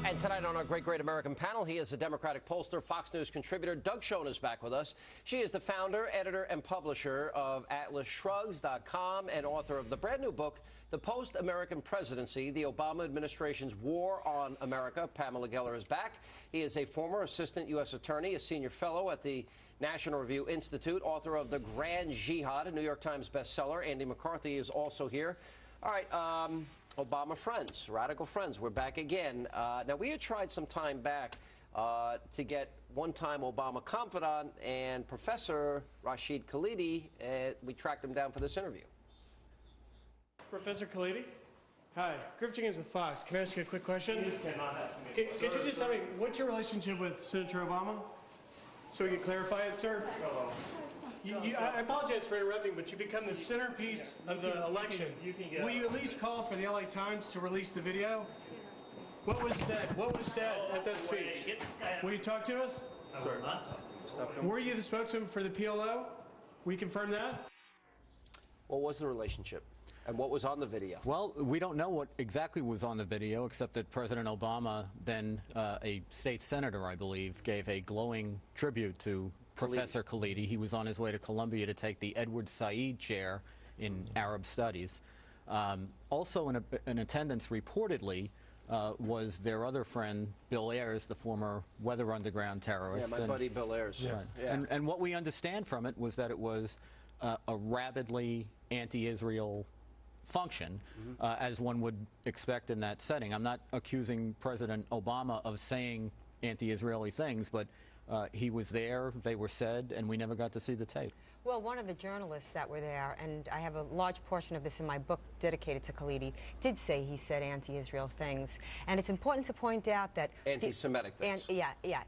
And tonight on our Great American panel, he is a Democratic pollster, Fox News contributor. Doug Schoen is back with us. She is the founder, editor, and publisher of AtlasShrugs.com and author of the brand new book, The Post-American Presidency, the Obama Administration's War on America. Pamela Geller is back. He is a former assistant U.S. attorney, a senior fellow at the National Review Institute, author of The Grand Jihad, a New York Times bestseller. Andy McCarthy is also here. All right, Obama friends, radical friends, we're back again. Now, we had tried some time back to get one-time Obama confidant and Professor Rashid Khalidi. We tracked him down for this interview. Professor Khalidi? Hi, Griff Jenkins with Fox. Can I ask you a quick question? You cannot ask me. Could you just tell me, what's your relationship with Senator Obama? So we can clarify it, sir? I apologize for interrupting, but you become the centerpiece of the election. Will you at least call for the LA Times to release the video? What was said? What was said at that speech? Will you talk to us? I will not talk to you. Were you the spokesman for the PLO? Will you confirm that? What was the relationship? And what was on the video? Well, we don't know what exactly was on the video, except that President Obama, then a state senator, I believe, gave a glowing tribute to Professor Khalidi. He was on his way to Columbia to take the Edward Said Chair in Arab Studies. Also in attendance, reportedly, was their other friend, Bill Ayers, the former Weather Underground terrorist. Yeah, my buddy Bill Ayers. Yeah. Yeah. And what we understand from it was that it was a rabidly anti-Israel function, as one would expect in that setting. I'm not accusing President Obama of saying anti-Israeli things, but he was there, they were said, and we never got to see the tape. Well, one of the journalists that were there, and I have a large portion of this in my book dedicated to Khalidi, did say he said anti-Israel things. And it's important to point out that... Anti-Semitic things.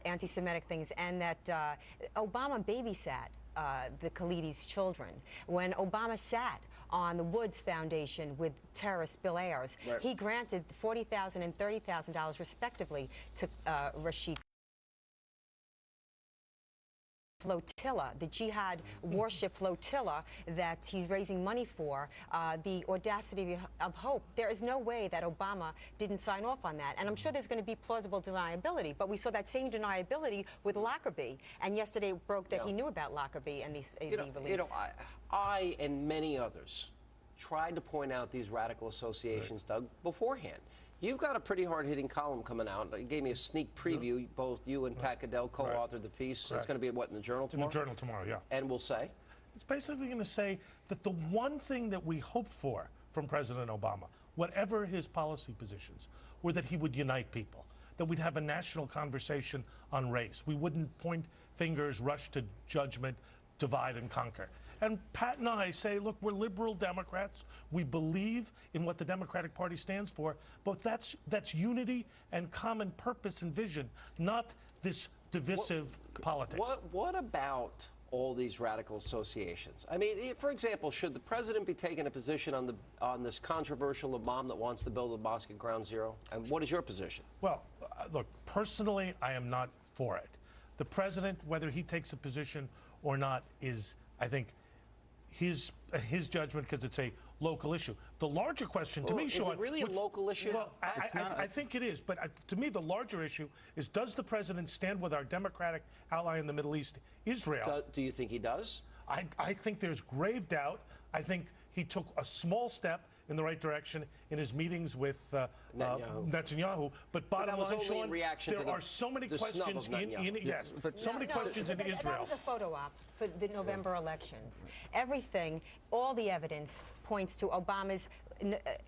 Anti-Semitic things, and that Obama babysat the Khalidi's children. When Obama sat on the Woods Foundation with terrorist Bill Ayers, right, he granted $40,000 and $30,000 respectively to Rashid flotilla, the jihad warship flotilla that he's raising money for, the audacity of hope. There is no way that Obama didn't sign off on that. And I'm sure there's going to be plausible deniability, but we saw that same deniability with Lockerbie. And yesterday it broke that he knew about Lockerbie and the release. I and many others tried to point out these radical associations, Doug, beforehand. You've got a pretty hard-hitting column coming out. You gave me a sneak preview. Both you and Pat Goodell co-authored the piece. It's going to be, what, in the Journal tomorrow? In the Journal tomorrow, yeah. And we'll say? It's basically going to say that the one thing that we hoped for from President Obama, whatever his policy positions, were that he would unite people, that we'd have a national conversation on race. We wouldn't point fingers, rush to judgment, divide and conquer. And Pat and I say, look, we're liberal Democrats. We believe in what the Democratic Party stands for, but that's unity and common purpose and vision, not this divisive politics. What about all these radical associations? I mean, for example, should the president be taking a position on this controversial imam that wants to build a mosque at Ground Zero? And what is your position? Well, look, personally, I am not for it. The president, whether he takes a position or not, is, I think, his judgment, because it's a local issue. The larger question to me, Sean... Is it really a local issue? Well, I think it is. But to me, the larger issue is, does the president stand with our democratic ally in the Middle East, Israel? Do you think he does? I think there's grave doubt. I think he took a small step in the right direction in his meetings with Netanyahu. But bottom line, Sean, there are so many questions in Israel. That was a photo op for the November elections. Everything, all the evidence points to Obama's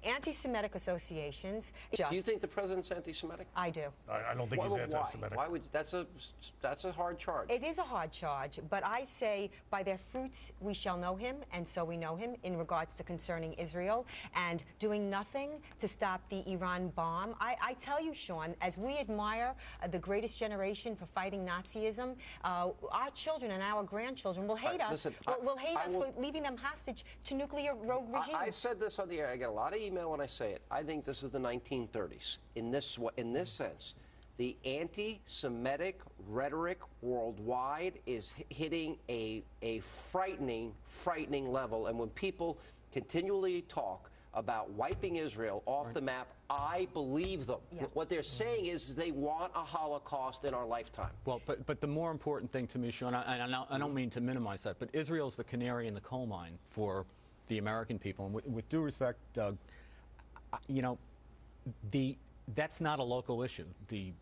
anti-Semitic associations. Do you think the president's anti-Semitic? I do. I don't think he's anti-Semitic. Why would that's a hard charge? It is a hard charge, but I say by their fruits we shall know him, and so we know him in regards to concerning Israel and doing nothing to stop the Iran bomb. I tell you, Sean, as we admire the greatest generation for fighting Nazism, our children and our grandchildren will hate us. Will hate us for leaving them hostage to nuclear rogue regimes. I've said this on the air. I get a lot of email when I say it. I think this is the 1930s. In this sense, the anti-Semitic rhetoric worldwide is hitting a frightening level. And when people continually talk about wiping Israel off the map, I believe them. Yeah. What they're saying is they want a Holocaust in our lifetime. Well, but the more important thing to me, Sean, and I don't mean to minimize that, but Israel's the canary in the coal mine for the American people. And with due respect, Doug, you know, that's not a local issue. The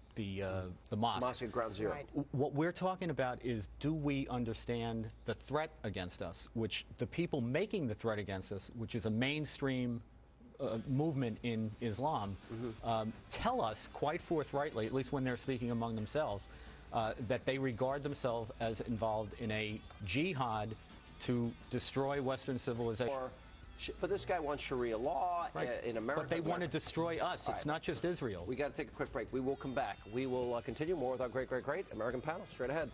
mosque. Mosque at Ground Zero. Right. What we're talking about is, do we understand the threat against us, which the people making the threat against us, which is a mainstream movement in Islam, tell us quite forthrightly, at least when they're speaking among themselves, that they regard themselves as involved in a jihad to destroy Western civilization. But this guy wants Sharia law in America. But they want to destroy us. It's not just Israel. We got to take a quick break. We will come back. We will continue more with our great American panel straight ahead.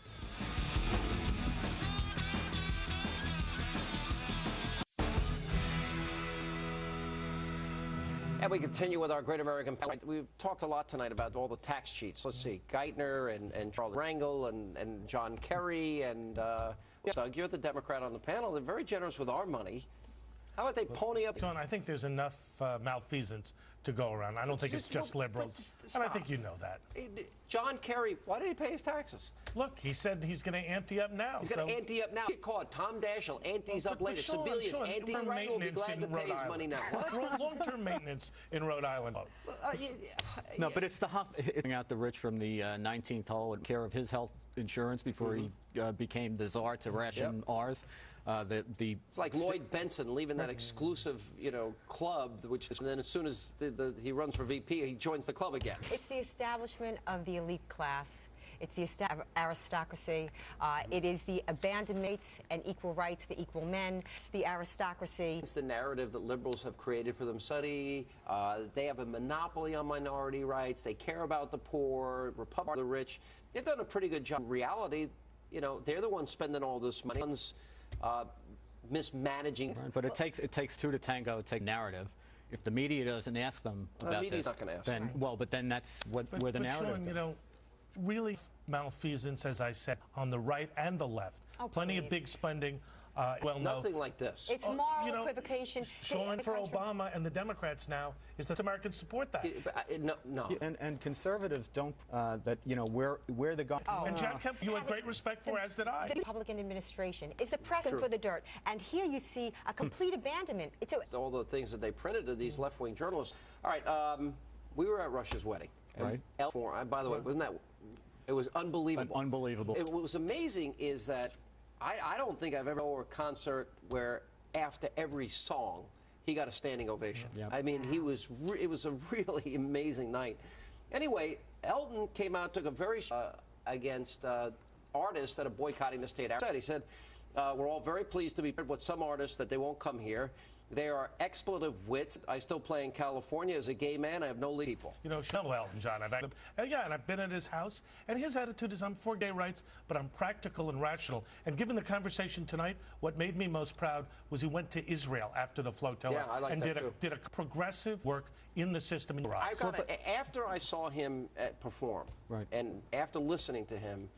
And we continue with our great American panel. We've talked a lot tonight about all the tax cheats. Let's see, Geithner and Charles Rangel and John Kerry and Doug, you're the Democrat on the panel. They're very generous with our money. How about they pony up? John, I think there's enough malfeasance to go around. I don't think it's just liberals. And I think you know that. John Kerry, why did he pay his taxes? Look, he said he's going to ante up now. He's going to ante up now. Get caught. Tom Daschle antes up later. Sebelius ante right. We'll be glad to pay his money now. What? Long-term maintenance in Rhode Island. No, but it's it's out the rich from the 19th hole and care of his health insurance before he became the czar to ration ours. It's like Lloyd Benson leaving that exclusive, club, which is, and then as soon as he runs for VP, he joins the club again. It's the establishment of the elite class. It's the aristocracy. It is the abandonment and equal rights for equal men. It's the aristocracy. It's the narrative that liberals have created for themselves. They have a monopoly on minority rights. They care about the poor, Republicans, the rich. They've done a pretty good job. In reality, they're the ones spending all this money. Mismanaging. Right, but it takes two to tango. It takes narrative. If the media doesn't ask them about media's this, not going to ask. then but then that's where the narrative. Sean, really malfeasance, as I said, on the right and the left. Oh, plenty of please. big spending. Nothing like this. It's moral equivocation. Sean, for Obama and the Democrats now is that Americans support that. No. And conservatives don't. Where the guy. And Jack Kemp, you had great respect for, as did I. The Republican administration is the pressing for the dirt, and here you see a complete abandonment. All the things that they printed to these left-wing journalists. All right, we were at Rush's wedding. Right. By the way, wasn't that? It was unbelievable. Unbelievable. What was amazing is that I don't think I've ever been to a concert where after every song he got a standing ovation. Yep. I mean, it was a really amazing night. Anyway, Elton came out, took a very against artists that are boycotting the state. He said, we're all very pleased to be with some artists that they won't come here. They are expletive wits. I still play in California as a gay man. I have no lead people. Sean Elton John. And I've been at his house, and his attitude is, I'm for gay rights, but I'm practical and rational. And given the conversation tonight, what made me most proud was he went to Israel after the flotilla and did a progressive work in the system. After I saw him perform, and after listening to him,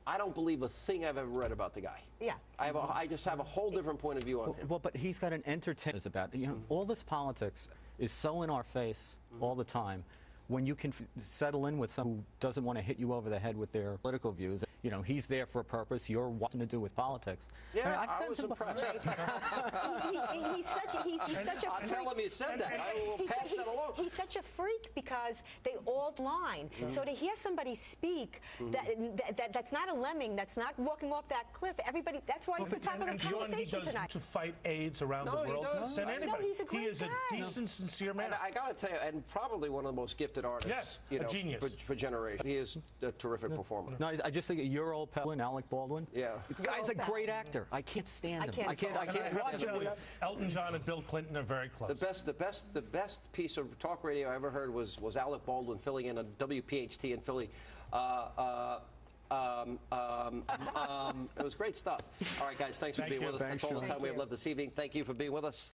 I don't believe a thing I've ever read about the guy. Yeah. I just have a whole different point of view on him. Well, but he's got an entertainment about it. All this politics is so in our face all the time. When you can settle in with someone who doesn't want to hit you over the head with their political views, he's there for a purpose. You're nothing to do with politics. Yeah, I was impressed. He's such a I'll freak. tell him you said that. I will pass that along. He's such a freak because they all line. So to hear somebody speak that's not a lemming, that's not walking off that cliff, everybody, that's why it's the topic of conversation tonight. To fight AIDS around the world than anybody. He's a great He is guy. a decent, sincere man. And I got to tell you, and probably one of the most gifted artists. Yes, a genius. For generations. He is a terrific performer. No, I just think your old pal, Alec Baldwin. Yeah. The guy's a great actor. I can't stand him. I can't watch him. Elton John and Bill Clinton are very close. The best piece of talk radio I ever heard was Alec Baldwin filling in a WPHT in Philly. It was great stuff. All right, guys, thanks for being with us. That's all the time we have left this evening. Thank you for being with us.